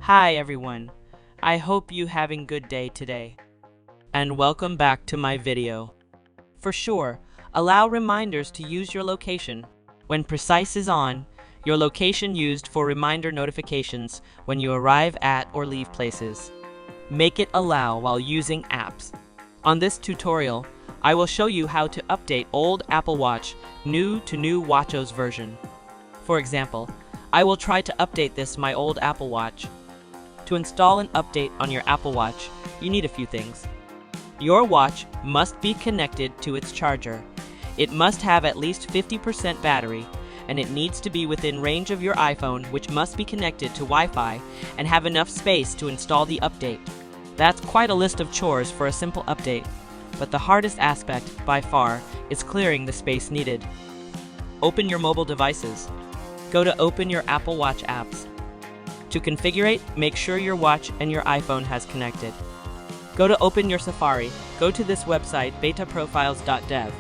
Hi everyone, I hope you having good day today. And welcome back to my video. For sure, allow reminders to use your location. When precise is on, your location used for reminder notifications when you arrive at or leave places. Make it allow while using apps. On this tutorial, I will show you how to update old Apple Watch new to new WatchOS version. For example, I will try to update this my old Apple Watch. To install an update on your Apple Watch, you need a few things. Your watch must be connected to its charger. It must have at least 50% battery, and it needs to be within range of your iPhone, which must be connected to Wi-Fi and have enough space to install the update. That's quite a list of chores for a simple update, but the hardest aspect, by far, is clearing the space needed. Open your mobile devices. Go to Open your Apple Watch apps. To configure it, make sure your watch and your iPhone has connected. Go to Open your Safari. Go to this website, betaprofiles.dev.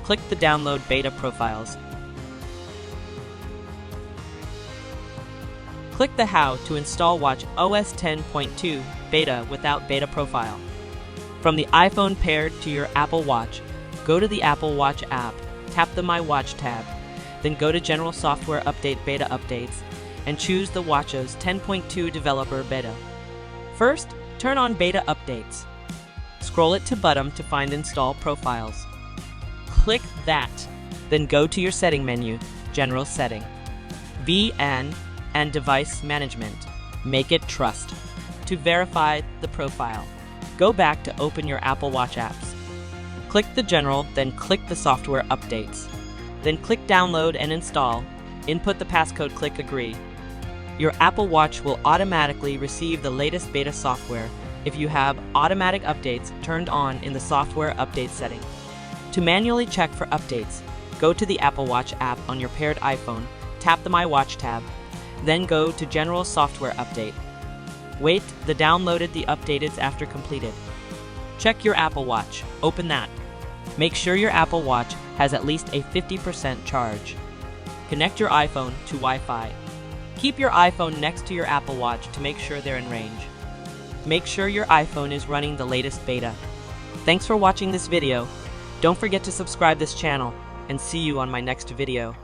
Click the Download Beta Profiles. Click the How to install WatchOS 10.2 Beta without Beta Profile. From the iPhone paired to your Apple Watch, go to the Apple Watch app, tap the My Watch tab, then go to General Software Update Beta Updates, and choose the WatchOS 10.2 Developer Beta. First, turn on Beta Updates. Scroll it to bottom to find Install Profiles. Click that, then go to your Setting menu, General Setting, VN, and Device Management. Make it Trust. To verify the profile, go back to Open your Apple Watch apps. Click the General, then click the Software Updates. Then click Download and Install. Input the passcode, click Agree. Your Apple Watch will automatically receive the latest beta software if you have automatic updates turned on in the software update setting. To manually check for updates, go to the Apple Watch app on your paired iPhone, tap the My Watch tab, then go to General Software Update. Wait, the update is after completed. Check your Apple Watch, open that. Make sure your Apple Watch has at least a 50% charge. Connect your iPhone to Wi-Fi. Keep your iPhone next to your Apple Watch to make sure they're in range. Make sure your iPhone is running the latest beta. Thanks for watching this video. Don't forget to subscribe this channel, and see you on my next video.